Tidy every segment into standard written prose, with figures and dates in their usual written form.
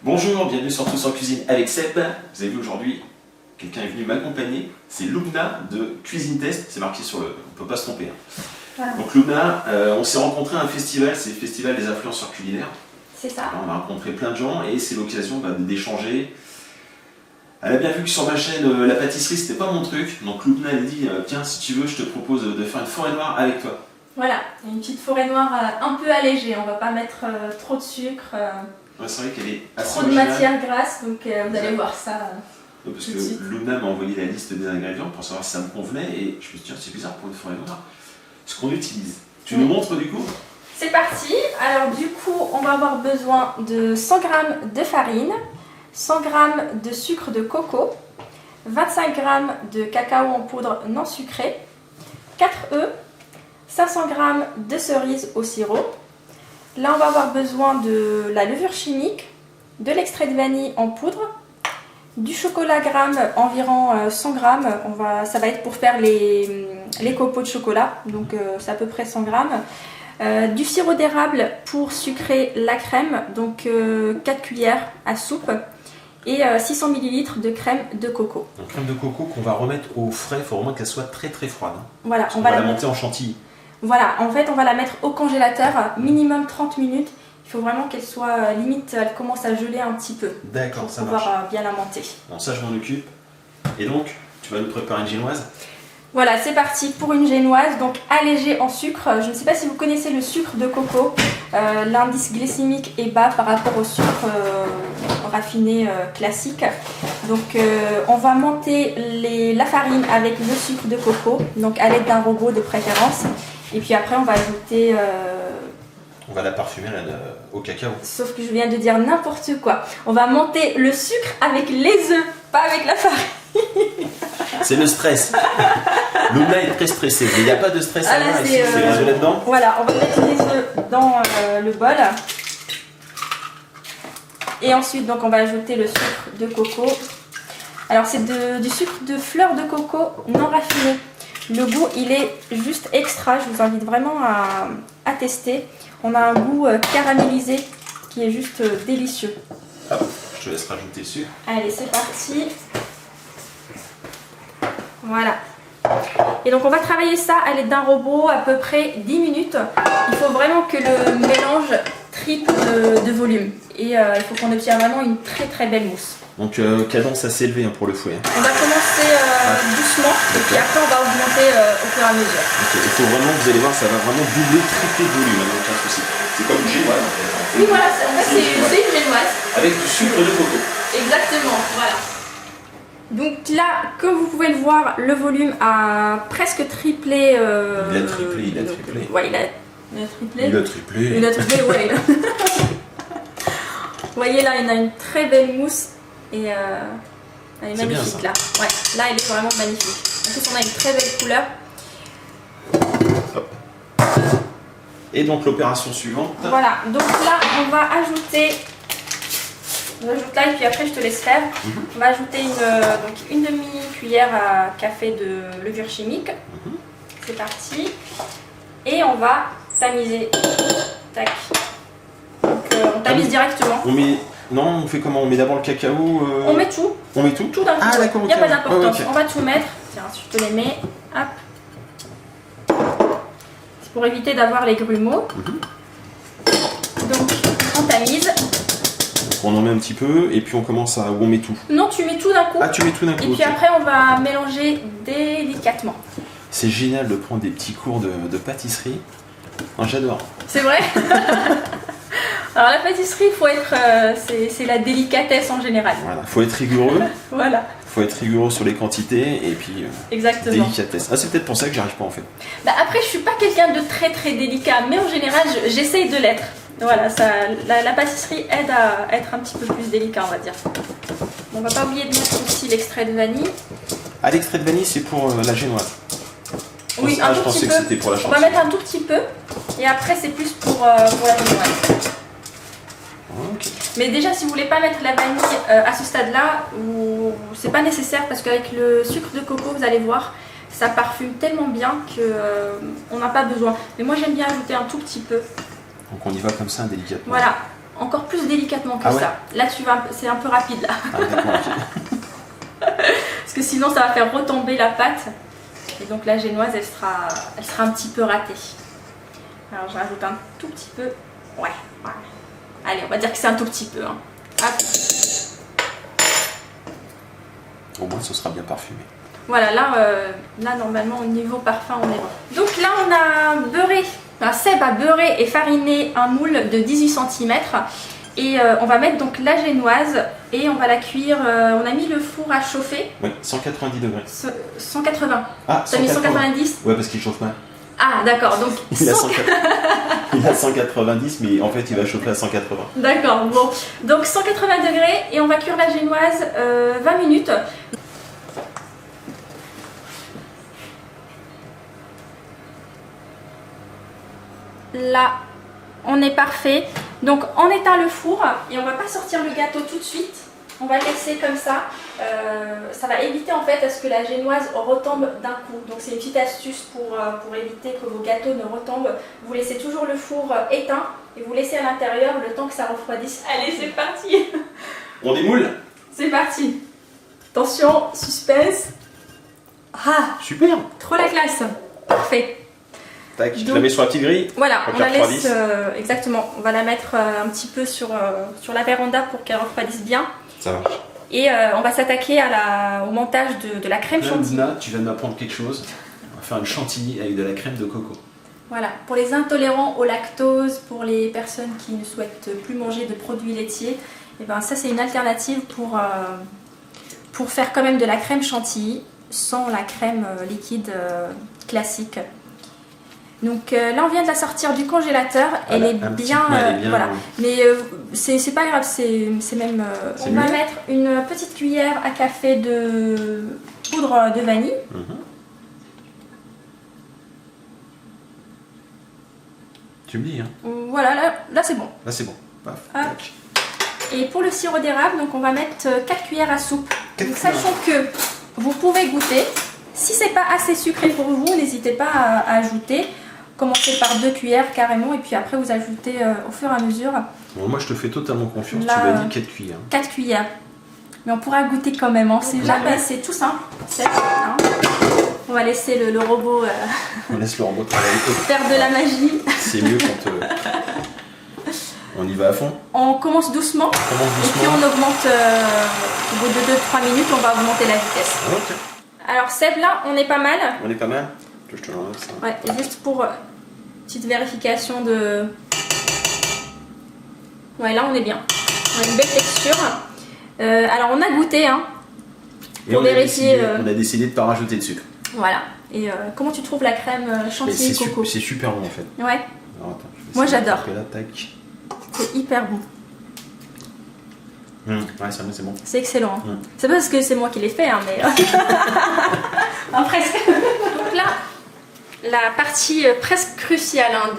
Bonjour, bienvenue sur Tous en Cuisine avec Seb. Vous avez vu aujourd'hui, quelqu'un est venu m'accompagner. C'est Lubna de Cuisine Test. C'est marqué sur le... On ne peut pas se tromper. Voilà. Donc Lubna, on s'est rencontrés à un festival, c'est le Festival des influenceurs culinaires. C'est ça. Alors, on a rencontré plein de gens et c'est l'occasion d'échanger. Elle a bien vu que sur ma chaîne, la pâtisserie, c'était pas mon truc. Donc Lubna, elle a dit, tiens, si tu veux, je te propose de faire une forêt noire avec toi. Voilà, une petite forêt noire un peu allégée. On va pas mettre trop de sucre, Ouais, c'est vrai qu'elle est assez trop de originale. matière grasse, donc vous allez voir ça. Parce tout de que suite. Lubna m'a envoyé la liste des ingrédients pour savoir si ça me convenait et je me suis dit, tiens, c'est bizarre pour une forêt noire. Ce qu'on utilise. Tu nous montres du coup? C'est parti. Alors du coup, on va avoir besoin de 100 g de farine, 100 g de sucre de coco, 25 g de cacao en poudre non sucré, 4 œufs, 500 g de cerises au sirop. Là, on va avoir besoin de la levure chimique, de l'extrait de vanille en poudre, du chocolat gramme, environ 100 g. Ça va être pour faire les copeaux de chocolat, donc c'est à peu près 100 g. Du sirop d'érable pour sucrer la crème, donc 4 cuillères à soupe. Et 600 ml de crème de coco. Donc crème de coco qu'on va remettre au frais, il faut vraiment qu'elle soit très très froide. Voilà, on va la monter en chantilly. Voilà, en fait on va la mettre au congélateur, minimum 30 minutes. Il faut vraiment qu'elle soit, limite, elle commence à geler un petit peu. D'accord, ça pour marche. pouvoir bien la monter. Bon, ça je m'en occupe. Et donc, tu vas nous préparer une génoise? Voilà, c'est parti pour une génoise, donc allégée en sucre. Je ne sais pas si vous connaissez le sucre de coco. L'indice glycémique est bas par rapport au sucre raffiné classique. Donc on va monter la farine avec le sucre de coco, donc à l'aide d'un robot de préférence. Et puis après on va ajouter... On va la parfumer au cacao. Sauf que je viens de dire n'importe quoi. On va monter le sucre avec les œufs, pas avec la farine. C'est le stress. Lubna est très stressée, mais il n'y a pas de stress à avoir ici. C'est les œufs là-dedans. Voilà, on va mettre les œufs dans le bol. Et ensuite, donc, on va ajouter le sucre de coco. Alors, c'est du sucre de fleur de coco non raffiné. Le goût, il est juste extra. Je vous invite vraiment à tester. On a un goût caramélisé qui est juste délicieux. Hop, je te laisse rajouter le sucre. Allez, c'est parti. Voilà. Et donc on va travailler ça à l'aide d'un robot à peu près 10 minutes. Il faut vraiment que le mélange triple de volume. Et il faut qu'on obtienne vraiment une très très belle mousse. Donc cadence assez élevée pour le fouet. On va commencer doucement et puis après on va augmenter au fur et à mesure. Okay. Il faut vraiment, vous allez voir, ça va vraiment doubler, tripler de volume, aucun souci. C'est comme une génoise. Oui voilà, en fait c'est une génoise. Avec du sucre de coco. Exactement, voilà. Donc là, comme vous pouvez le voir, le volume a presque triplé. Il a triplé. Ouais, il a triplé. Il a triplé, ouais. Vous voyez là, il a une très belle mousse et elle est magnifique là. Ouais, là, elle est vraiment magnifique. En plus, on a une très belle couleur. Hop. Et donc l'opération suivante. Voilà, donc là, on va ajouter. On ajoute là et puis après je te laisse faire. On va ajouter une demi-cuillère à café de levure chimique. C'est parti. Et on va tamiser. Tac. Donc on tamise directement. Non, on fait comment? On met d'abord le cacao. On met tout. On met tout? Tout d'un coup. Ah d'accord. Il n'y a pas d'importance. Okay. On va tout mettre. Tiens, je te les mets. Hop. C'est pour éviter d'avoir les grumeaux. Donc on tamise. On en met un petit peu et puis on commence à... on met tout. Non, tu mets tout d'un coup. Ah, tu mets tout d'un coup. Et puis après, on va mélanger délicatement. C'est génial de prendre des petits cours de pâtisserie. Oh, j'adore. C'est vrai. Alors la pâtisserie, faut être, c'est la délicatesse en général. Voilà, faut être rigoureux. Voilà. Faut être rigoureux sur les quantités et puis exactement. Délicatesse. Ah, c'est peut-être pour ça que j'y arrive pas en fait. Bah, après, je suis pas quelqu'un de très très délicat, mais en général, j'essaye de l'être. Voilà, ça, la pâtisserie aide à être un petit peu plus délicat, on va dire. On va pas oublier de mettre aussi l'extrait de vanille. Ah, l'extrait de vanille, c'est pour la génoise. Oui, un tout petit peu. Que c'était pour la chantilly. On va mettre un tout petit peu et après c'est plus pour la génoise. Okay. Mais déjà, si vous voulez pas mettre la vanille à ce stade-là, c'est pas nécessaire parce qu'avec le sucre de coco, vous allez voir, ça parfume tellement bien qu'on n'a pas besoin. Mais moi, j'aime bien ajouter un tout petit peu. Donc on y va comme ça, délicatement. Voilà. encore plus délicatement que Ah ouais. ça. Là, c'est un peu rapide là. Ah, d'accord, ok. Parce que sinon, ça va faire retomber la pâte. Et donc la génoise, elle sera un petit peu ratée. Alors, je rajoute un tout petit peu. Ouais, voilà. Allez, on va dire que c'est un tout petit peu. Hein. Hop. Au moins, ce sera bien parfumé. Voilà, là, normalement, au niveau parfum, on est bon. Donc là, on a beurré. Enfin, Seb a beurré et fariné un moule de 18 cm. Et on va mettre donc la génoise et on va la cuire. On a mis le four à chauffer. Oui, 190 degrés. 180. Ah, T'as mis 190? Ouais, parce qu'il chauffe mal. Ah, d'accord. Donc, Il a 190, mais en fait, il va chauffer à 180. D'accord, bon. Donc 180 degrés et on va cuire la génoise 20 minutes. Là, on est parfait. Donc on éteint le four et on va pas sortir le gâteau tout de suite. On va le laisser comme ça. Ça va éviter en fait à ce que la génoise retombe d'un coup. Donc c'est une petite astuce pour éviter que vos gâteaux ne retombent. Vous laissez toujours le four éteint et vous laissez à l'intérieur le temps que ça refroidisse. Allez, c'est parti. On démoule. C'est parti. Attention, suspense. Ah, Super. trop la classe. Parfait. Tac, je Donc, la mets sur la petite grille. Voilà, Pour on la qu'elle laisse refroidisse. exactement. On va la mettre un petit peu sur la véranda pour qu'elle refroidisse bien. Ça marche. Et on va s'attaquer au montage de la crème chantilly. Là, tu viens de m'apprendre quelque chose. On va faire une chantilly avec de la crème de coco. Voilà, pour les intolérants au lactose, pour les personnes qui ne souhaitent plus manger de produits laitiers, et ben ça c'est une alternative pour faire quand même de la crème chantilly sans la crème liquide classique. Donc là on vient de la sortir du congélateur, elle est bien, voilà. Mais c'est pas grave, c'est même. On va mettre une petite cuillère à café de poudre de vanille. Tu me dis, hein. Voilà, là c'est bon. Là, c'est bon. Paf. Tac. Et pour le sirop d'érable, donc on va mettre 4 cuillères à soupe. Donc sachant que vous pouvez goûter. Si c'est pas assez sucré pour vous, n'hésitez pas à ajouter. Commencez par 2 cuillères carrément et puis après vous ajoutez au fur et à mesure. Bon, moi, je te fais totalement confiance. Là, tu m'as dit 4 cuillères. 4 cuillères. Mais on pourra goûter quand même. Hein. C'est tout simple. Hein. On va laisser le robot On laisse le robot travailler. faire de la magie. C'est mieux quand on y va à fond. On commence doucement. Et puis on augmente au bout de 2-3 minutes, on va augmenter la vitesse. Ok. Alors Seb, là, on est pas mal. On est pas mal. Je te l'enlève ça. Ouais, juste pour petite vérification de... Ouais, là on est bien. On a une belle texture. Alors on a goûté, hein. Et Pour vérifier. on a décidé de ne pas rajouter de sucre. Voilà. Et comment tu trouves la crème chantilly coco? C'est super bon en fait. Ouais, Alors, attends, je vais moi essayer de j'adore. taper là, tac. C'est hyper bon. Ouais, c'est bon. C'est excellent. Hein. Mm. C'est pas parce que c'est moi qui l'ai fait, hein, mais... Ah, presque. Donc là, la partie presque cruciale hein,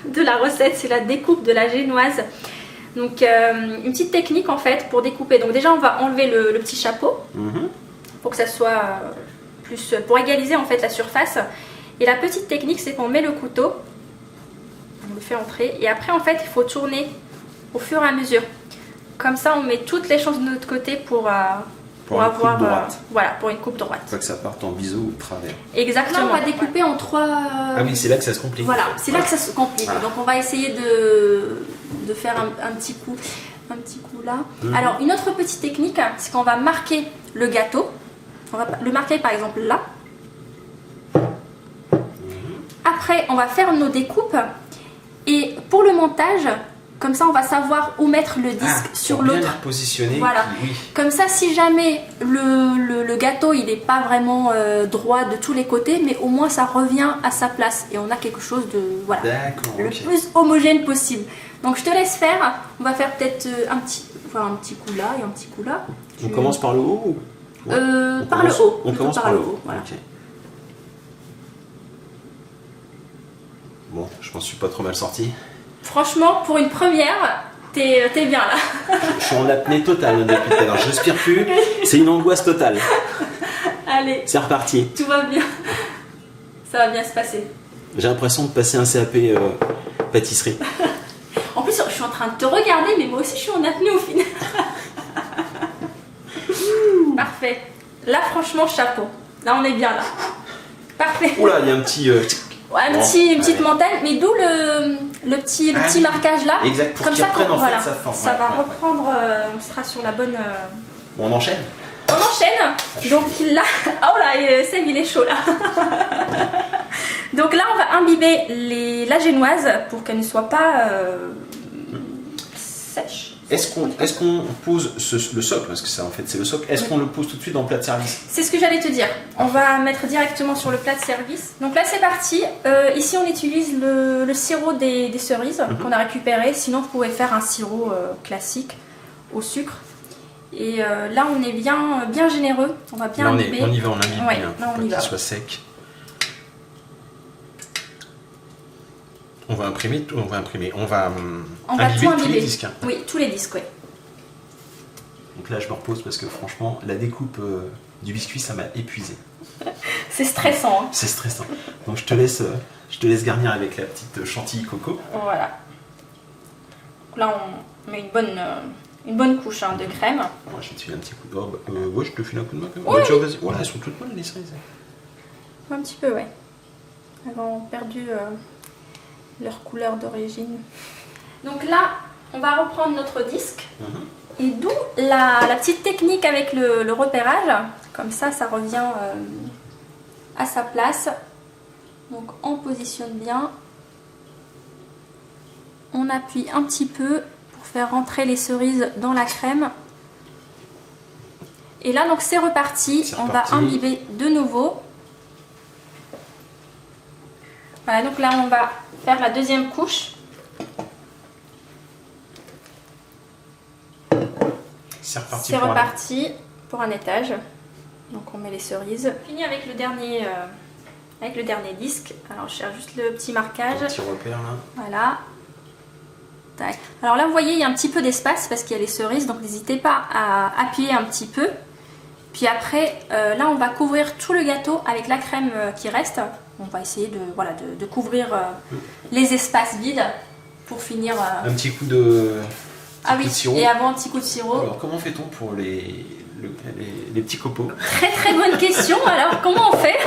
de la recette, c'est la découpe de la génoise. Donc une petite technique en fait pour découper. Donc déjà on va enlever le petit chapeau pour que ça soit plus... pour égaliser en fait la surface. Et la petite technique c'est qu'on met le couteau, on le fait entrer et après en fait il faut tourner au fur et à mesure. Comme ça, on met toutes les chances de notre côté pour avoir coupe droite. voilà, pour une coupe droite. Pas que ça parte en biseau ou de travers. Exactement. Là, on va découper en 3. Ah oui, c'est là que ça se complique. Voilà, c'est là que ça se complique. Voilà. Donc, on va essayer de faire un petit coup là. Alors, une autre petite technique, c'est qu'on va marquer le gâteau. On va le marquer par exemple là. Après, on va faire nos découpes. Et pour le montage, comme ça, on va savoir où mettre le disque sur bien l'autre. les repositionner. Voilà. Oui. Comme ça, si jamais le gâteau il n'est pas vraiment droit de tous les côtés, mais au moins ça revient à sa place et on a quelque chose de D'accord. le plus homogène possible. Donc je te laisse faire. On va faire peut-être un petit coup là et un petit coup là. On commence par le haut ou... Par le haut. On commence par le haut. Voilà. Ok. Bon, je m'en suis pas trop mal sorti. Franchement, pour une première, t'es bien là. Je suis en apnée totale depuis tout à l'heure. Je respire plus. C'est une angoisse totale. Allez, C'est reparti. tout va bien. Ça va bien se passer. J'ai l'impression de passer un CAP pâtisserie. En plus, plus, je suis en train de te regarder, mais moi aussi, je suis en apnée au final. Parfait. Là, franchement, chapeau. Là, on est bien, là. Parfait. Oula, il y a un petit... Ouais, une petite montagne, mais d'où le petit marquage là. Exact, pour comme qu'il ça, reprenne en voilà, fait sa forme. ça va reprendre, on sera sur la bonne... Bon, on enchaîne. On enchaîne. Donc là, oh là, Seb il est chaud là. Donc là, on va imbiber la génoise pour qu'elle ne soit pas sèche. Est-ce qu'on pose le socle, parce que ça en fait c'est le socle, est-ce qu'on le pose tout de suite dans le plat de service? C'est ce que j'allais te dire. On va mettre directement sur le plat de service. Donc là c'est parti. Ici on utilise le sirop des cerises qu'on a récupéré. Sinon vous pouvez faire un sirop classique au sucre. Et là on est bien généreux. On va bien imbiber. On y va, on imbibe ouais, bien, là, pour qu'il soit sec. On va imbiber tout imbiber tous les disques. Hein. Oui, tous les disques, oui. Donc là je me repose parce que franchement la découpe du biscuit ça m'a épuisé. C'est stressant. Hein. C'est stressant. Donc je te laisse garnir avec la petite chantilly coco. Voilà. Donc là on met une bonne couche de crème. Moi je vais te filer un petit coup de robe. Ouais, je te file un coup de main quand même. Oui. Vas-y. Voilà, elles sont toutes molles les cerises. Un petit peu, ouais. Elles ont perdu leur couleur d'origine. Donc là, on va reprendre notre disque. Et d'où la petite technique avec le repérage. Comme ça revient à sa place. Donc on positionne bien. On appuie un petit peu pour faire rentrer les cerises dans la crème. Et là, donc c'est reparti. On va imbiber de nouveau. Voilà, donc là on va faire la deuxième couche. C'est reparti. C'est reparti pour un étage. Donc on met les cerises. Fini avec le dernier disque. Alors je cherche juste le petit marquage. Un petit repère là. Voilà. Tac. Alors là vous voyez il y a un petit peu d'espace parce qu'il y a les cerises. Donc n'hésitez pas à appuyer un petit peu. Puis après là on va couvrir tout le gâteau avec la crème qui reste. On va essayer de couvrir les espaces vides pour finir. Un petit coup de. Ah oui, et avant un petit coup de sirop. Alors comment fait-on pour les petits copeaux? Très bonne question. Alors comment on fait?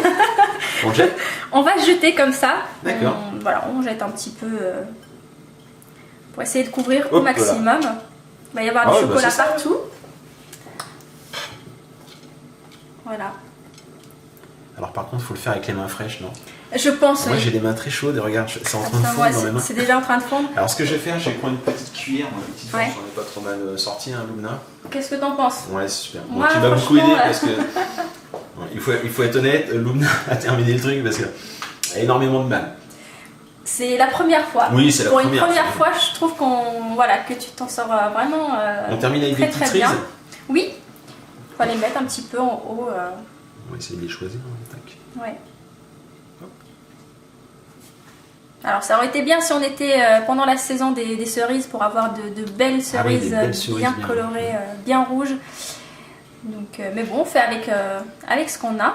On jette? On va jeter comme ça. D'accord. On jette un petit peu pour essayer de couvrir au maximum. Il va y avoir du chocolat partout. Voilà. Alors par contre, il faut le faire avec les mains fraîches, non? Je pense, Moi j'ai des mains très chaudes et regarde, c'est en train de fondre dans mes mains. C'est déjà en train de fondre. Alors ce que je vais faire, je vais prendre une petite cuillère, une petite fourche, j'en ai pas trop mal sorti, hein, Lumna. Qu'est-ce que t'en penses? Ouais, c'est super. Moi, tu m'as beaucoup aidé parce que il faut être honnête, Lumna a terminé le truc parce qu'elle a énormément de mal. C'est la première fois. Oui, c'est la première fois. Pour une première fois, je trouve que tu t'en sors vraiment on termine avec des petites cerises. Oui. Il faut les mettre un petit peu en haut. On va essayer de les choisir. Tac. Ouais. Alors ça aurait été bien si on était pendant la saison des cerises pour avoir de belles cerises, bien colorées, bien rouges. Donc, mais bon, on fait avec ce qu'on a.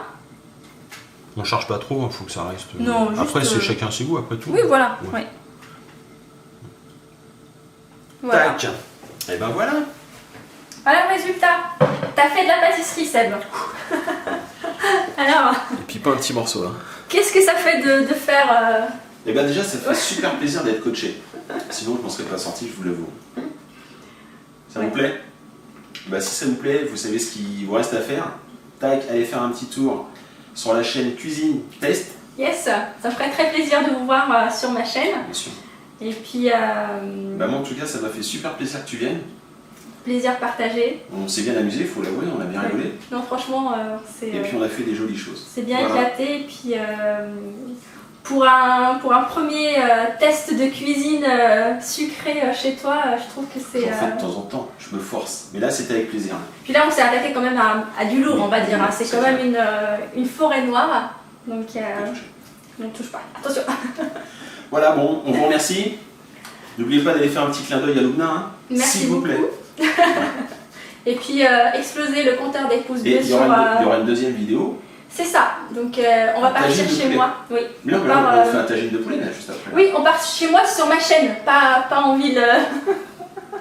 On charge pas trop, il faut que ça reste. Non, après, c'est chacun ses goûts, après tout. Oui, voilà. Ouais. Ouais. Voilà. Tac. Et ben voilà. Voilà le résultat. T'as fait de la pâtisserie, Seb. Alors. Et puis pas un petit morceau là. Qu'est-ce que ça fait de faire Eh bien déjà, ça fait super plaisir d'être coaché. Sinon, je m'en serais pas sorti, je vous l'avoue. Ça vous plaît? Bah, si ça vous plaît, vous savez ce qu'il vous reste à faire. Tac, allez faire un petit tour sur la chaîne Cuisine Test. Yes, ça me ferait très plaisir de vous voir sur ma chaîne. Bien sûr. Et puis... Bah, moi, en tout cas, ça m'a fait super plaisir que tu viennes. Plaisir partagé. On s'est bien amusé, il faut l'avouer, on a bien rigolé. Non, franchement, c'est... Et puis on a fait des jolies choses. C'est bien éclaté. Et puis... Pour un premier test de cuisine sucrée chez toi, je trouve que c'est... J'en fais de temps en temps, je me force. Mais là, c'était avec plaisir. Puis là, on s'est attaqué quand même à du lourd, on va dire. C'est quand même une forêt noire. Donc, on ne touche pas. Attention. Voilà, bon, on vous remercie. N'oubliez pas d'aller faire un petit clin d'œil à Lumna, hein, merci s'il vous plaît. Et puis, exploser le compteur des pouces bleus Et il y aura une deuxième vidéo. C'est ça. Donc on va Un partir tagine de chez poulet. moi. Oui. Mais non, On mais part, on fait un tagine de poulet là, juste après. Oui, on part chez moi sur ma chaîne, pas en ville.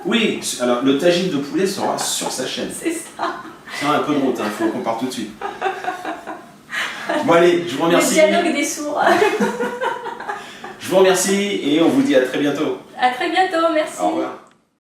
Oui, alors le tagine de poulet sera sur sa chaîne. C'est ça. Tiens, un peu de route, il faut qu'on parte tout de suite. Bon allez, je vous remercie. Le dialogue des sourds. Je vous remercie et on vous dit à très bientôt. À très bientôt, merci. Au revoir.